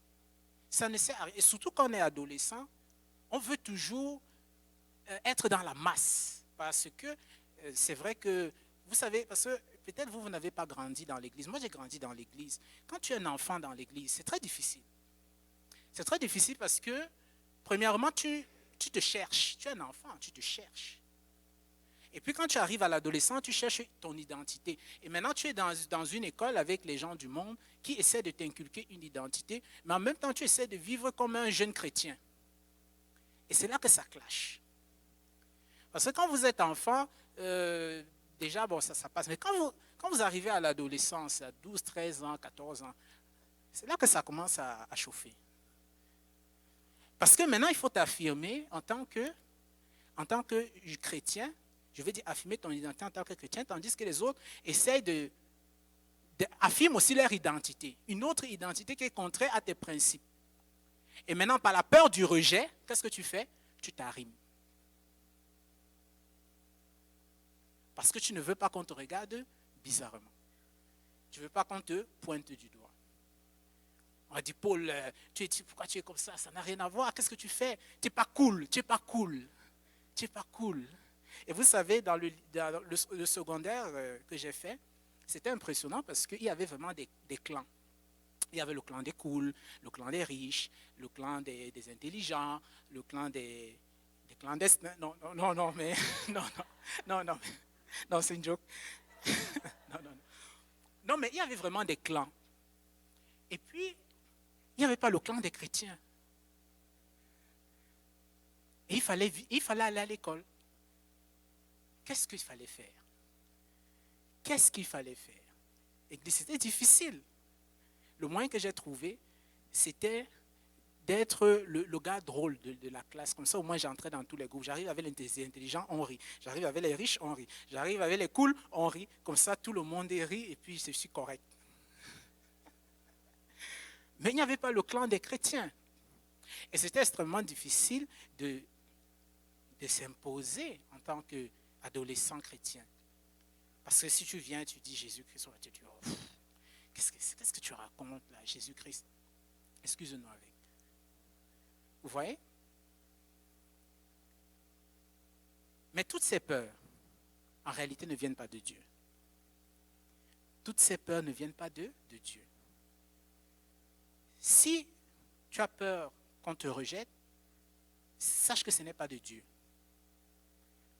Ça ne sert à rien. Et surtout quand on est adolescent, on veut toujours être dans la masse. Parce que c'est vrai que, vous savez, parce que peut-être vous n'avez pas grandi dans l'église. Moi, j'ai grandi dans l'église. Quand tu es un enfant dans l'église, c'est très difficile. C'est très difficile parce que, premièrement, tu te cherches. Tu es un enfant, tu te cherches. Et puis quand tu arrives à l'adolescence, tu cherches ton identité. Et maintenant, tu es dans une école avec les gens du monde qui essaient de t'inculquer une identité, mais en même temps, tu essaies de vivre comme un jeune chrétien. Et c'est là que ça clash. Parce que quand vous êtes enfant, déjà, bon, ça passe. Mais quand vous arrivez à l'adolescence, à 12, 13 ans, 14 ans, c'est là que ça commence à chauffer. Parce que maintenant, il faut t'affirmer en tant que chrétien. Je veux dire, affirmer ton identité en tant que chrétien, tandis que les autres essayent affirment aussi leur identité. Une autre identité qui est contraire à tes principes. Et maintenant, par la peur du rejet, qu'est-ce que tu fais? Tu t'arrimes. Parce que tu ne veux pas qu'on te regarde bizarrement. Tu ne veux pas qu'on te pointe du doigt. On dit, Paul, pourquoi tu es comme ça? Ça n'a rien à voir. Qu'est-ce que tu fais? Tu n'es pas cool, tu n'es pas cool. Tu n'es pas cool. Et vous savez, dans le secondaire que j'ai fait, c'était impressionnant parce qu'il y avait vraiment des clans. Il y avait le clan des cools, le clan des riches, le clan des intelligents, le clan des clandestins. Non, mais non, c'est une joke. Non. Non, mais il y avait vraiment des clans. Et puis, il n'y avait pas le clan des chrétiens. Et il fallait aller à l'école. Qu'est-ce qu'il fallait faire? Qu'est-ce qu'il fallait faire? Et c'était difficile. Le moyen que j'ai trouvé, c'était d'être le gars drôle de la classe. Comme ça, au moins, j'entrais dans tous les groupes. J'arrive avec les intelligents, on rit. J'arrive avec les riches, on rit. J'arrive avec les cools, on rit. Comme ça, tout le monde rit et puis je suis correct. Mais il n'y avait pas le clan des chrétiens. Et c'était extrêmement difficile de s'imposer en tant qu'adolescent chrétien. Parce que si tu viens, tu dis Jésus-Christ, tu dis, oh, qu'est-ce que tu racontes là, Jésus-Christ? Excuse-nous avec. Vous voyez? Mais toutes ces peurs, en réalité, ne viennent pas de Dieu. Toutes ces peurs ne viennent pas de Dieu. Si tu as peur qu'on te rejette, sache que ce n'est pas de Dieu.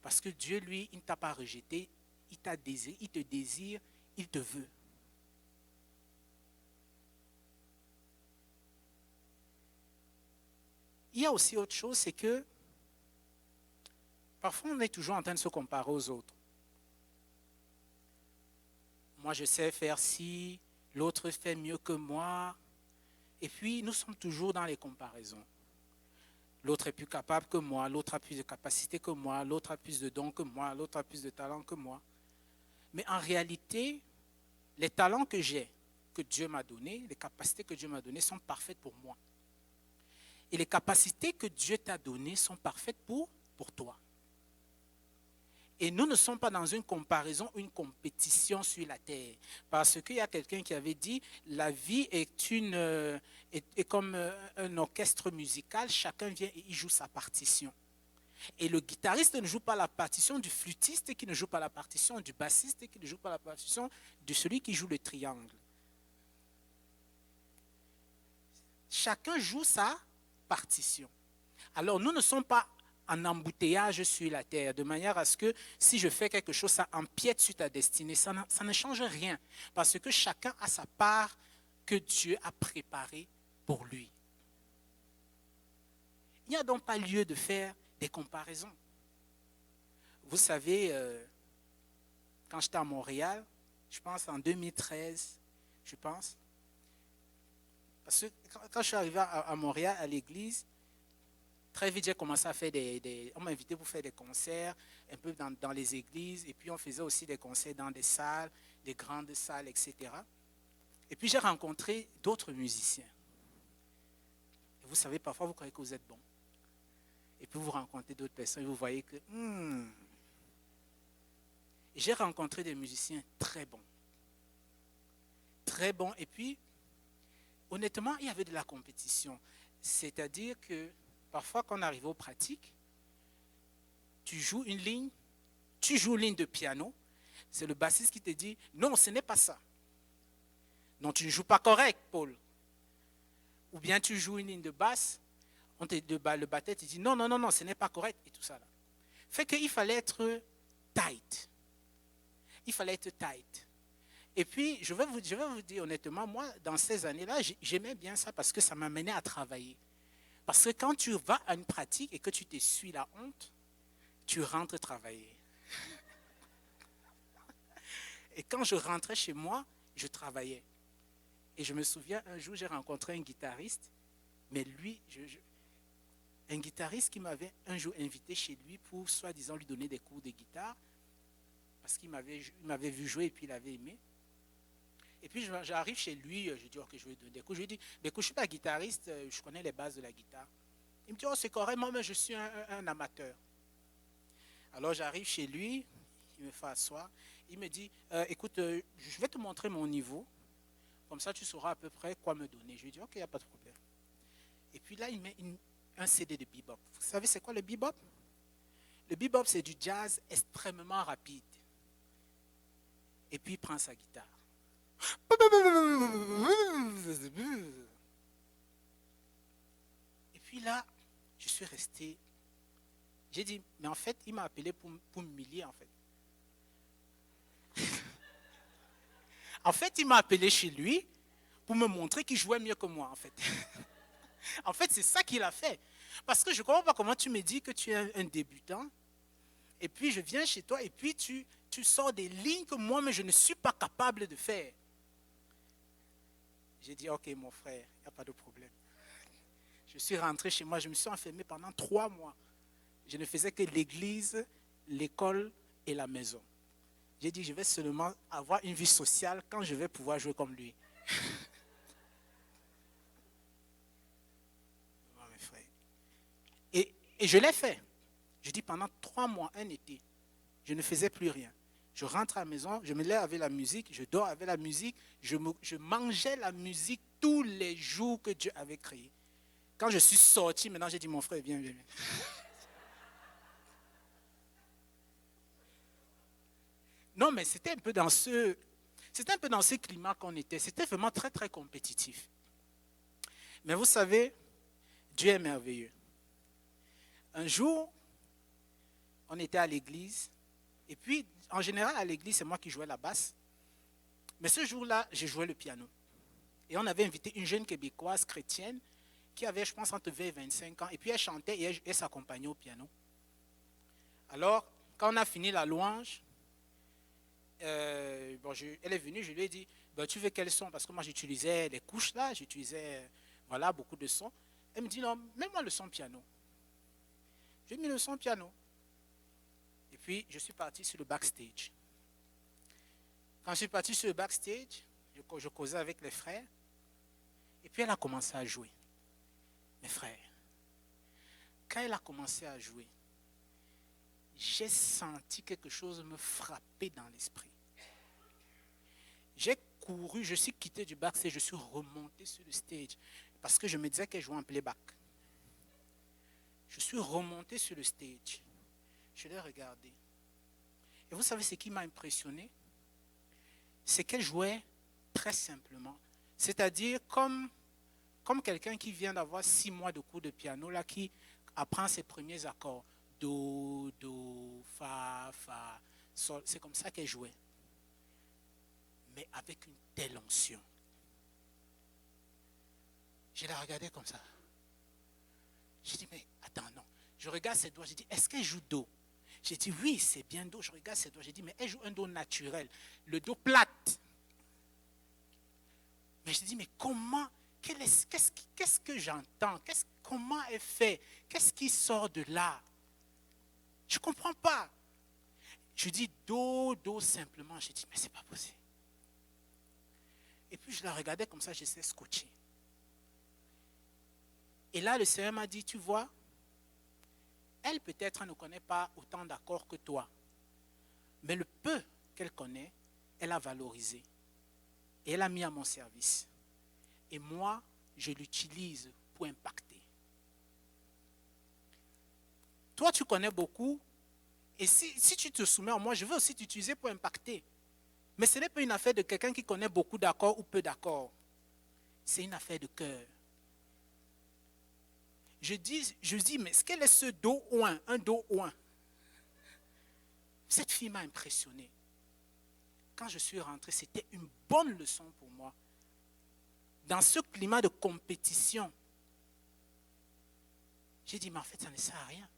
Parce que Dieu, lui, il ne t'a pas rejeté, il t'a désiré, il te désire, il te veut. il y a aussi autre chose, c'est que parfois on est toujours en train de se comparer aux autres. Moi, je sais faire ci, l'autre fait mieux que moi. Et puis, nous sommes toujours dans les comparaisons. L'autre est plus capable que moi, l'autre a plus de capacité que moi, l'autre a plus de dons que moi, l'autre a plus de talents que moi. Mais en réalité, les talents que j'ai, que Dieu m'a donnés, les capacités que Dieu m'a données sont parfaites pour moi. Et les capacités que Dieu t'a données sont parfaites pour toi. Et nous ne sommes pas dans une comparaison, une compétition sur la terre. Parce qu'il y a quelqu'un qui avait dit, la vie est comme un orchestre musical, chacun vient et il joue sa partition. Et le guitariste ne joue pas la partition du flûtiste qui ne joue pas la partition du bassiste qui ne joue pas la partition de celui qui joue le triangle. Chacun joue sa partition. Alors nous ne sommes pas en embouteillage sur la terre, de manière à ce que si je fais quelque chose, ça empiète sur ta destinée. Ça ne change rien, parce que chacun a sa part que Dieu a préparée pour lui. Il n'y a donc pas lieu de faire des comparaisons. Vous savez, quand j'étais à Montréal, je pense en 2013, parce que quand je suis arrivé à Montréal, à l'église, très vite, j'ai commencé à faire on m'a invité pour faire des concerts, un peu dans les églises, et puis on faisait aussi des concerts dans des salles, des grandes salles, etc. Et puis j'ai rencontré d'autres musiciens. Et vous savez, parfois vous croyez que vous êtes bon. Et puis vous rencontrez d'autres personnes et vous voyez que... Et j'ai rencontré des musiciens très bons. Très bons. Et puis, honnêtement, il y avait de la compétition. C'est-à-dire que parfois, quand on arrive aux pratiques, tu joues une ligne de piano, c'est le bassiste qui te dit « Non, ce n'est pas ça. Non, tu ne joues pas correct, Paul. » Ou bien tu joues une ligne de basse, le batteur te dit « Non, non, non, non, ce n'est pas correct. » Et tout ça là. Fait qu'il fallait être tight. Il fallait être tight. Et puis, je vais vous dire honnêtement, moi, dans ces années-là, j'aimais bien ça parce que ça m'amenait à travailler. Parce que quand tu vas à une pratique et que tu t'essuies la honte, tu rentres travailler. Et quand je rentrais chez moi, je travaillais. Et je me souviens, un jour, j'ai rencontré un guitariste, mais lui, un guitariste qui m'avait un jour invité chez lui pour, soi-disant, lui donner des cours de guitare, parce qu'il m'avait vu jouer et puis il avait aimé. Et puis j'arrive chez lui, je dis ok, je vais lui donner des cours. Je lui dis, mais écoute, je ne suis pas guitariste, je connais les bases de la guitare. Il me dit, oh c'est correct, moi mais je suis un amateur. Alors j'arrive chez lui, il me fait asseoir, il me dit, écoute, je vais te montrer mon niveau, comme ça tu sauras à peu près quoi me donner. Je lui dis, ok, il n'y a pas de problème. Et puis là, il met un CD de bebop. Vous savez c'est quoi le bebop? Le bebop, c'est du jazz extrêmement rapide. Et puis il prend sa guitare. Et puis là, je suis resté. J'ai dit, mais en fait, il m'a appelé pour m'humilier, en fait. En fait, il m'a appelé chez lui pour me montrer qu'il jouait mieux que moi, en fait. En fait, c'est ça qu'il a fait. Parce que je ne comprends pas comment tu me dis que tu es un débutant, et puis je viens chez toi, et puis tu sors des lignes que moi, mais je ne suis pas capable de faire. J'ai dit, ok, mon frère, il n'y a pas de problème. Je suis rentré chez moi, je me suis enfermé pendant 3 mois. Je ne faisais que l'église, l'école et la maison. J'ai dit, je vais seulement avoir une vie sociale quand je vais pouvoir jouer comme lui. Oh, mes frères. Et je l'ai fait. Je dis, pendant 3 mois, un été, je ne faisais plus rien. Je rentre à la maison, je me lève avec la musique, je dors avec la musique, je mangeais la musique tous les jours que Dieu avait créé. Quand je suis sorti, maintenant j'ai dit, mon frère, viens, viens, viens. Non, mais c'était un peu dans ce climat qu'on était. C'était vraiment très, très compétitif. Mais vous savez, Dieu est merveilleux. Un jour, on était à l'église, et puis, en général, à l'église, c'est moi qui jouais la basse. Mais ce jour-là, j'ai joué le piano. Et on avait invité une jeune québécoise chrétienne qui avait, je pense, entre 20 et 25 ans. Et puis elle chantait et elle s'accompagnait au piano. Alors, quand on a fini la louange, elle est venue, je lui ai dit, tu veux quel son? Parce que moi j'utilisais les couches là, j'utilisais voilà, beaucoup de sons. Elle me dit, non, mets-moi le son piano. J'ai mis le son piano. Et puis, je suis parti sur le backstage. Quand je suis parti sur le backstage, je causais avec les frères. Et puis, elle a commencé à jouer. Mes frères, quand elle a commencé à jouer, j'ai senti quelque chose me frapper dans l'esprit. J'ai couru, je suis quitté du backstage, je suis remonté sur le stage parce que je me disais qu'elle jouait en playback. Je suis remonté sur le stage. Je l'ai regardé. Et vous savez ce qui m'a impressionné? C'est qu'elle jouait très simplement. C'est-à-dire comme quelqu'un qui vient d'avoir 6 mois de cours de piano, là, qui apprend ses premiers accords. Do, do, fa, fa, sol. C'est comme ça qu'elle jouait. Mais avec une telle onction. Je la regardais comme ça. J'ai dit, mais attends, non. Je regarde ses doigts, j'ai dit, est-ce qu'elle joue do? J'ai dit, oui, c'est bien do. Je regarde ses doigts, j'ai dit, mais elle joue un do naturel. Le do plate. Mais j'ai dit, mais comment, qu'est-ce que j'entends? Comment elle fait? Qu'est-ce qui sort de là? Je ne comprends pas. Je dis do, do simplement. J'ai dit, mais ce n'est pas possible. Et puis je la regardais comme ça, j'essayais de scotcher. Et là, le Seigneur m'a dit, tu vois, elle peut-être ne connaît pas autant d'accords que toi. Mais le peu qu'elle connaît, elle a valorisé. Et elle a mis à mon service. Et moi, je l'utilise pour impacter. Toi, tu connais beaucoup. Et si tu te soumets à moi, je veux aussi t'utiliser pour impacter. Mais ce n'est pas une affaire de quelqu'un qui connaît beaucoup d'accords ou peu d'accords. C'est une affaire de cœur. Je dis, mais est-ce qu'elle est ce do ouin, un do ouin? Cette fille m'a impressionné. Quand je suis rentré, c'était une bonne leçon pour moi. Dans ce climat de compétition, j'ai dit, mais en fait, ça ne sert à rien.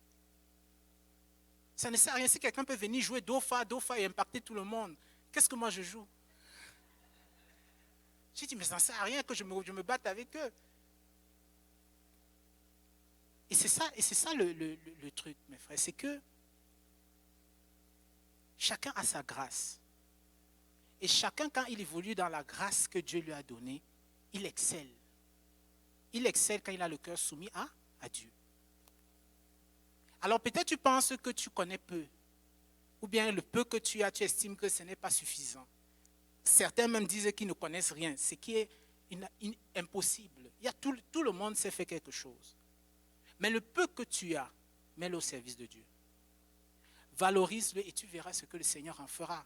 Ça ne sert à rien. Si quelqu'un peut venir jouer do fa et impacter tout le monde, qu'est-ce que moi je joue? J'ai dit, mais ça ne sert à rien que je me batte avec eux. Et c'est ça le truc, mes frères, c'est que chacun a sa grâce. Et chacun, quand il évolue dans la grâce que Dieu lui a donnée, il excelle. Il excelle quand il a le cœur soumis à Dieu. Alors peut-être tu penses que tu connais peu. Ou bien le peu que tu as, tu estimes que ce n'est pas suffisant. Certains même disent qu'ils ne connaissent rien, ce qui est impossible. Tout le monde sait faire quelque chose. Mais le peu que tu as, mets-le au service de Dieu. Valorise-le et tu verras ce que le Seigneur en fera.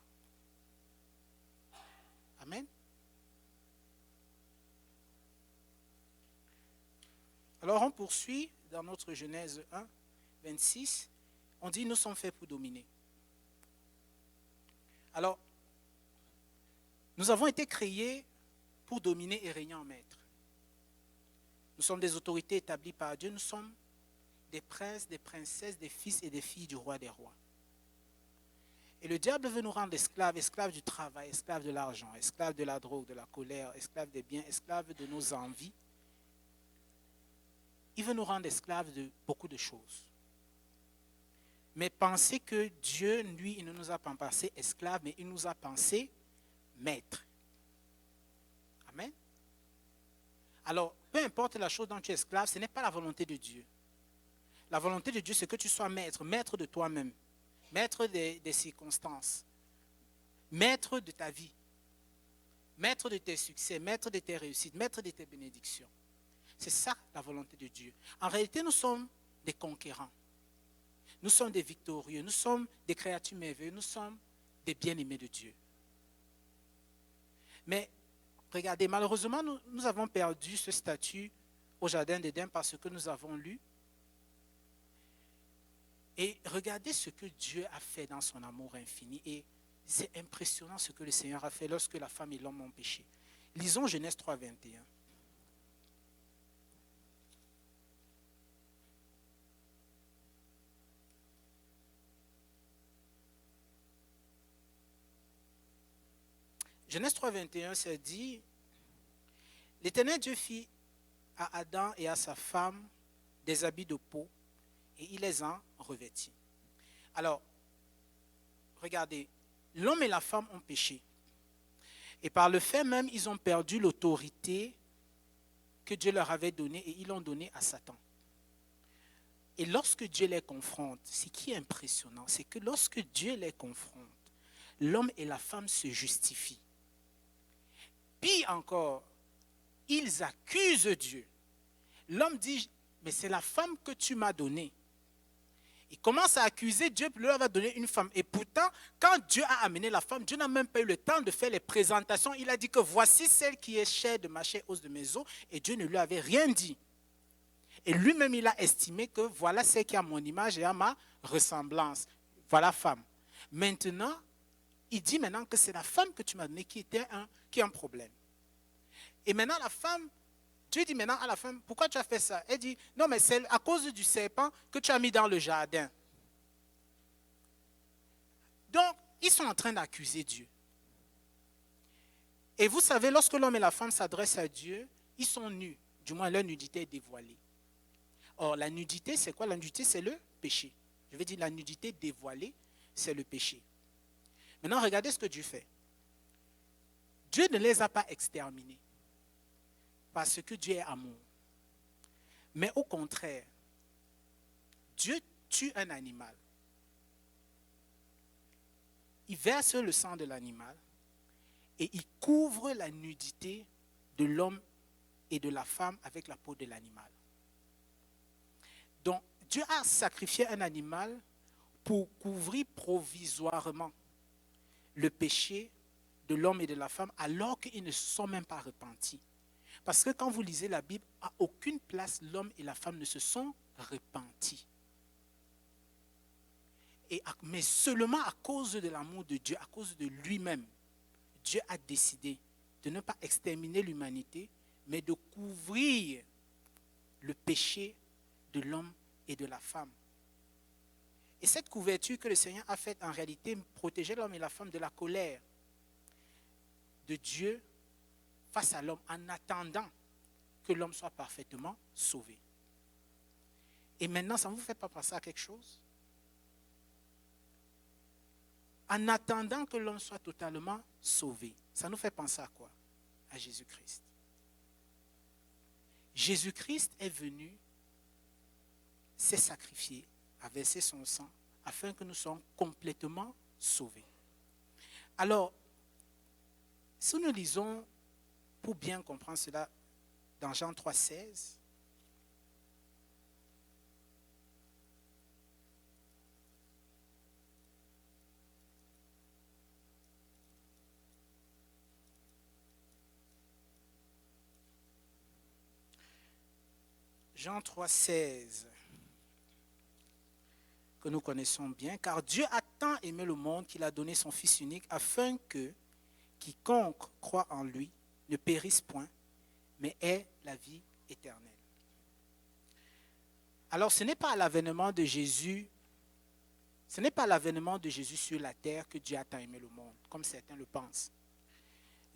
Amen. Alors on poursuit dans notre Genèse 1, 26. On dit, nous sommes faits pour dominer. Alors, nous avons été créés pour dominer et régner en maître. Nous sommes des autorités établies par Dieu. Nous sommes des princes, des princesses, des fils et des filles du roi des rois. Et le diable veut nous rendre esclaves, esclaves du travail, esclaves de l'argent, esclaves de la drogue, de la colère, esclaves des biens, esclaves de nos envies. Il veut nous rendre esclaves de beaucoup de choses. Mais pensez que Dieu, lui, il ne nous a pas pensé esclaves, mais il nous a pensé maîtres. Amen. Alors, peu importe la chose dont tu es esclave, ce n'est pas la volonté de Dieu. La volonté de Dieu, c'est que tu sois maître, maître de toi-même, maître des circonstances, maître de ta vie, maître de tes succès, maître de tes réussites, maître de tes bénédictions. C'est ça la volonté de Dieu. En réalité, nous sommes des conquérants. Nous sommes des victorieux, nous sommes des créatures merveilleuses, nous sommes des bien-aimés de Dieu. Mais regardez, malheureusement, nous avons perdu ce statut au Jardin d'Éden parce que nous avons lu. Et regardez ce que Dieu a fait dans son amour infini. Et c'est impressionnant ce que le Seigneur a fait lorsque la femme et l'homme ont péché. Lisons Genèse 3, 21. Genèse 3, 21, ça dit, l'Éternel Dieu fit à Adam et à sa femme des habits de peau et il les en revêtit. Alors, regardez, l'homme et la femme ont péché. Et par le fait même, ils ont perdu l'autorité que Dieu leur avait donnée et ils l'ont donnée à Satan. Et lorsque Dieu les confronte, ce qui est impressionnant, c'est que lorsque Dieu les confronte, l'homme et la femme se justifient. Puis encore, ils accusent Dieu. L'homme dit, mais c'est la femme que tu m'as donnée. Il commence à accuser Dieu, puis lui va donner une femme. Et pourtant, quand Dieu a amené la femme, Dieu n'a même pas eu le temps de faire les présentations. Il a dit que voici celle qui est chair de ma chair, os de mes os, et Dieu ne lui avait rien dit. Et lui-même, il a estimé que voilà celle qui a mon image et a ma ressemblance. Voilà femme. Maintenant, il dit maintenant que c'est la femme que tu m'as donnée qui a un problème. Et maintenant, la femme, Dieu dit maintenant à la femme, pourquoi tu as fait ça? Elle dit, non, mais c'est à cause du serpent que tu as mis dans le jardin. Donc, ils sont en train d'accuser Dieu. Et vous savez, lorsque l'homme et la femme s'adressent à Dieu, ils sont nus. Du moins, leur nudité est dévoilée. Or, la nudité, c'est quoi? La nudité, c'est le péché. Je veux dire, la nudité dévoilée, c'est le péché. Maintenant, regardez ce que Dieu fait. Dieu ne les a pas exterminés parce que Dieu est amour. Mais au contraire, Dieu tue un animal. Il verse le sang de l'animal et il couvre la nudité de l'homme et de la femme avec la peau de l'animal. Donc, Dieu a sacrifié un animal pour couvrir provisoirement le péché de l'homme et de la femme alors qu'ils ne se sont même pas repentis. Parce que quand vous lisez la Bible, à aucune place l'homme et la femme ne se sont repentis. Mais seulement à cause de l'amour de Dieu, à cause de lui-même, Dieu a décidé de ne pas exterminer l'humanité, mais de couvrir le péché de l'homme et de la femme. Et cette couverture que le Seigneur a faite, en réalité, protégeait l'homme et la femme de la colère de Dieu face à l'homme, en attendant que l'homme soit parfaitement sauvé. Et maintenant, ça ne vous fait pas penser à quelque chose? En attendant que l'homme soit totalement sauvé, ça nous fait penser à quoi? À Jésus-Christ. Jésus-Christ est venu, s'est sacrifié, a versé son sang, afin que nous soyons complètement sauvés. Alors, si nous lisons, pour bien comprendre cela, dans Jean 3, 16, Jean 3, 16, que nous connaissons bien, car Dieu a tant aimé le monde qu'il a donné son Fils unique afin que quiconque croit en lui ne périsse point, mais ait la vie éternelle. Alors ce n'est pas à l'avènement de Jésus, ce n'est pas à l'avènement de Jésus sur la terre que Dieu a tant aimé le monde, comme certains le pensent.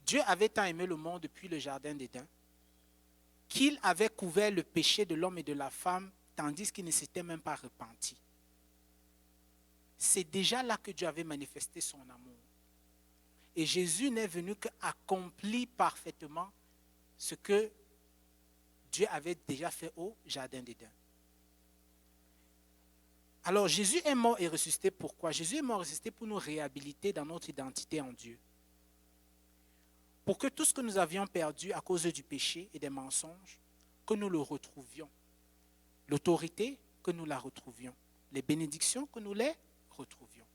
Dieu avait tant aimé le monde depuis le jardin d'Éden, qu'il avait couvert le péché de l'homme et de la femme, tandis qu'il ne s'était même pas repenti. C'est déjà là que Dieu avait manifesté son amour. Et Jésus n'est venu qu'accomplir parfaitement ce que Dieu avait déjà fait au jardin d'Éden. Alors Jésus est mort et ressuscité pourquoi? Jésus est mort et ressuscité pour nous réhabiliter dans notre identité en Dieu. Pour que tout ce que nous avions perdu à cause du péché et des mensonges, que nous le retrouvions. L'autorité, que nous la retrouvions. Les bénédictions, que nous les retrouvions.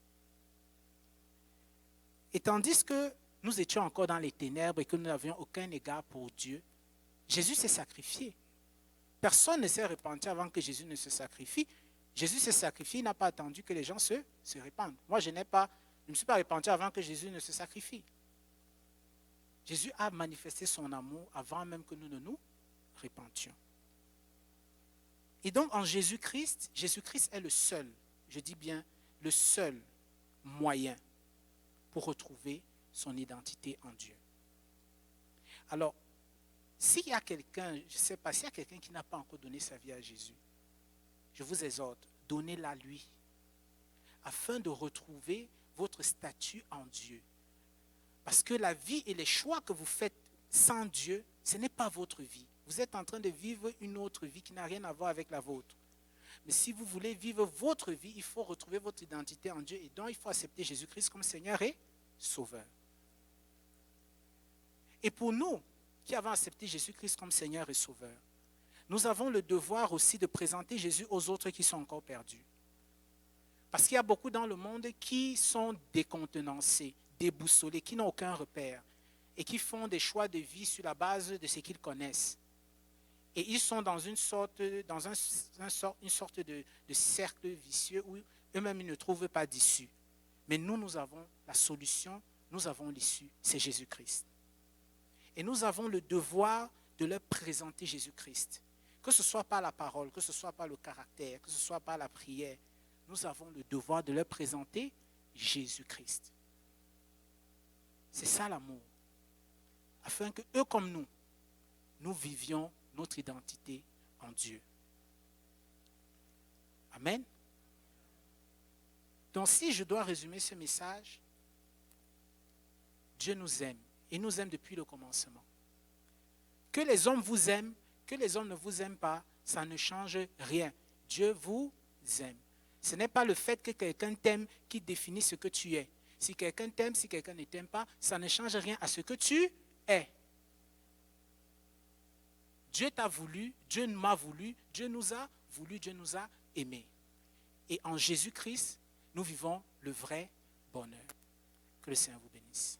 Et tandis que nous étions encore dans les ténèbres et que nous n'avions aucun égard pour Dieu, Jésus s'est sacrifié. Personne ne s'est repenti avant que Jésus ne se sacrifie. Jésus s'est sacrifié, il n'a pas attendu que les gens se répandent. Moi, je ne me suis pas repenti avant que Jésus ne se sacrifie. Jésus a manifesté son amour avant même que nous ne nous repentions. Et donc, en Jésus-Christ, Jésus-Christ est le seul, je dis bien, le seul moyen pour retrouver son identité en Dieu. Alors, s'il y a quelqu'un, je ne sais pas, s'il y a quelqu'un qui n'a pas encore donné sa vie à Jésus, je vous exhorte, donnez-la lui, afin de retrouver votre statut en Dieu. Parce que la vie et les choix que vous faites sans Dieu, ce n'est pas votre vie. Vous êtes en train de vivre une autre vie qui n'a rien à voir avec la vôtre. Mais si vous voulez vivre votre vie, il faut retrouver votre identité en Dieu et donc il faut accepter Jésus-Christ comme Seigneur et Sauveur. Et pour nous qui avons accepté Jésus-Christ comme Seigneur et Sauveur, nous avons le devoir aussi de présenter Jésus aux autres qui sont encore perdus. Parce qu'il y a beaucoup dans le monde qui sont décontenancés, déboussolés, qui n'ont aucun repère et qui font des choix de vie sur la base de ce qu'ils connaissent. Et ils sont dans une sorte de cercle vicieux où eux-mêmes ils ne trouvent pas d'issue. Mais nous avons la solution, nous avons l'issue, c'est Jésus-Christ. Et nous avons le devoir de leur présenter Jésus-Christ. Que ce soit par la parole, que ce soit par le caractère, que ce soit par la prière, nous avons le devoir de leur présenter Jésus-Christ. C'est ça l'amour. Afin que eux comme nous vivions notre identité en Dieu. Amen. Donc si je dois résumer ce message, Dieu nous aime. Il nous aime depuis le commencement. Que les hommes vous aiment, que les hommes ne vous aiment pas, ça ne change rien. Dieu vous aime. Ce n'est pas le fait que quelqu'un t'aime qui définit ce que tu es. Si quelqu'un t'aime, si quelqu'un ne t'aime pas, ça ne change rien à ce que tu es. Dieu t'a voulu, Dieu m'a voulu, Dieu nous a voulu, Dieu nous a aimés. Et en Jésus-Christ, nous vivons le vrai bonheur. Que le Seigneur vous bénisse.